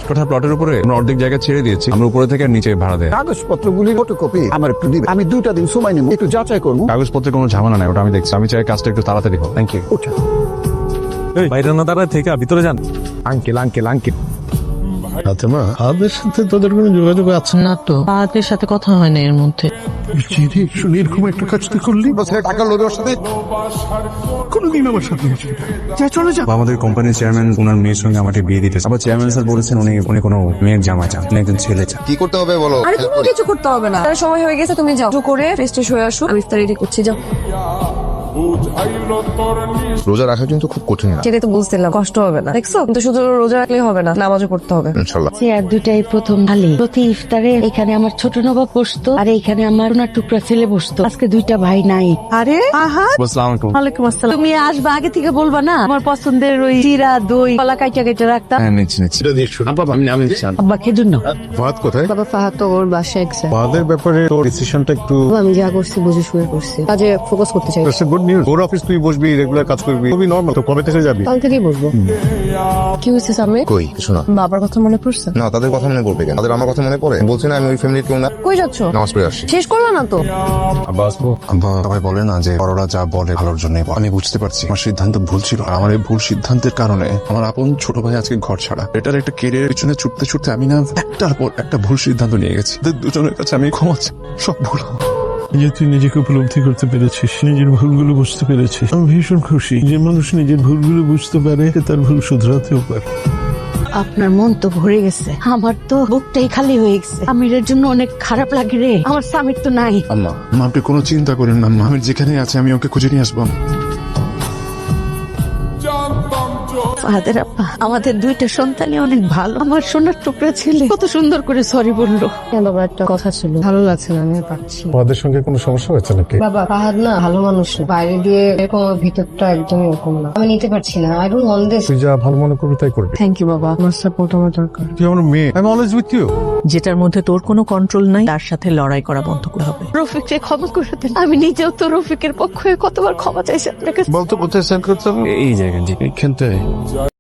কাঠা প্লটের উপরে আমরা অর্ধেক জায়গা ছেড়ে দিয়েছি, আমরা উপরে থেকে আর নিচে ভাড়া দেয়। কাগজপত্রগুলি ফটোকপি আমার একটু দিবে, আমি 2টা দিন সময় নেব, একটু যাচাই করবো। কাগজপত্রে কোনো ঝামেলা নাই, ওটা আমি দেখছি। আমি চাই কাজটা একটু তাড়াতাড়ি হোক। Thank you. ওঠা বাইরে না দাঁড়ায় থেকে ভিতরে যান। আঙ্কেল আঙ্কেল আঙ্কেল ফাতেমা, ফাহাদের সাথে তোদের কোনো যোগাযোগ আছে? না তো, ফাহাদের সাথে কথা হয় না এর মধ্যে। চিঠি শুনে এরকম একটা কাজ তুই করলি? টাকা লোভে ওর সাথে কোনোদিন আমার সাথে হয়েছে না। যা চলে যা। আমাদের কোম্পানির চেয়ারম্যান ওনার মেয়ের সঙ্গে আমাকে বিয়ে দিতে, আবার চেয়ারম্যান স্যার বলেছেন উনি কোনো মেয়ের জামা চান, উনি একজন ছেলে চান। কি করতে হবে বলো? আরে কোনো কিছু করতে হবে না, তার সময় হয়ে গেছে, তুমি যাও করে ফ্রেশ ট্রেশ হয়ে আসো, আমি ইফতার রেডি করছি, যাও। রোজা রাখা কিন্তু খুব কঠিন না, সেটাই তো বুঝছিলাম, কষ্ট হবে না, দেখছো? কিন্তু শুধু রোজা রাখলেই হবে না, নামাজও পড়তে হবে। ইনশাআল্লাহ। চেয়ার দুটাই প্রথম খালি। প্রতি ইফতারে এখানে আমার ছোট নবাব বসতো, আর এইখানে আমার সোনার টুকরা ছেলে বসতো। আজকে দুইটা ভাই নাই। আরে আহা, আসসালামু আলাইকুম। ওয়ালাইকুম আসসালাম। তুমি আসবা আগে থেকে বলবা না? আমার পছন্দের ওই চিরা দই কলা কাইটা কাইটা রাখতাম। হ্যাঁ, নিচ্ছি। এটা দিয়ে শুন। আব্বা, আমি চান। আব্বা খেজুর নাও। ফাহাদ কোথায়? বাবা ফাহাদ তো ওর বাসায় গেছে। ফাহাদের ব্যাপারে তোর ডিসিশনটা একটু আমি যা করছি বুঝে শুয়ে করছি, কাজে ফোকাস করতে চাই। Good news. ওর অফিস তুই বসবি, রেগুলার কাজ করবি, খুবই নর্মাল। তো কবে থেকে যাবি? কাল থেকেই বসবো। কি হয়েছে সামনে? কই কিছু না। বাবার কথা মনে পড়ছে? না, তাদের কথা মনে পড়বে কেন? তাদের আমার কথা মনে পড়ে? বলছি না আমি ওই ফ্যামিলির কেউ না। কই যাচ্ছ? নামাজ পড়ে আসছি। শেষ করলো না তো? আব্বা আসবো। আব্বা সবাই বলে না যে বড়রা যা বলে ভালোর জন্যই বলে। আমি বুঝতে পারছি আমার সিদ্ধান্ত ভুল ছিল, আর আমার এই ভুল সিদ্ধান্তের কারণে আমার আপন ছোট ভাই আজকে ঘর ছাড়া। এটার একটা কেরিয়ার পিছনে ছুটতে ছুটতে আমি না একটার পর একটা ভুল সিদ্ধান্ত নিয়ে গেছি। এদের দুজনের কাছে আমি ক্ষমা চাই, সব ভুল। যে তুই নিজেকে উপলব্ধি করতে পেরেছিস, নিজের ভুলগুলো বুঝতে পেরেছিস, আমি ভীষণ খুশি। যে মানুষ নিজের ভুলগুলো বুঝতে পারে, সে তার ভুল শুধরাতেও পারে। আপনার মন তো ভরে গেছে, আমার তো বুকটাই খালি হয়ে গেছে। আমিরের জন্য অনেক খারাপ লাগে রে, আমার স্বামীর তো নাই। আম্মা, আপনি কোনো চিন্তা করেন না, আমি যেখানে আছি আমি ওকে খুঁজে নিয়ে আসবো। ফাহাদের আব্বা, আমাদের দুইটা সন্তানই অনেক ভালো। আমার সোনার টুকরা ছেলে কত সুন্দর করে সরি বললো। হ্যাঁ বাবা, একটা কথা ছিল, ভালো লাগছে না, আমি পাচ্ছি। ফাহাদের সঙ্গে কোনো সমস্যা হয়েছে নাকি? বাবা ফাহাদ না ভালো মানুষ না, বাইরে দিয়ে এরকম, ওর ভিতরটা একদমই এরকম না। আমি নিতে পারছি না, আই ডোন্ট ওয়ান্ট দিস। তুই যা ভালো মনে করবি তাই করবি। থ্যাংক ইউ বাবা, আমার সাপোর্ট আমার দরকার। তুই আমার মেয়ে, I am always with you. যেটার মধ্যে তোর কোনো কন্ট্রোল নাই, তার সাথে লড়াই করা বন্ধ করতে হবে। রফিককে ক্ষমা করে দেন। আমি নিজেও তো রফিকের পক্ষ হয়ে কতবার ক্ষমা চাইছি আপনার কাছে। বলতো কোথায় সেন্ড করতে হবে? এই জায়গায় এখানটায়।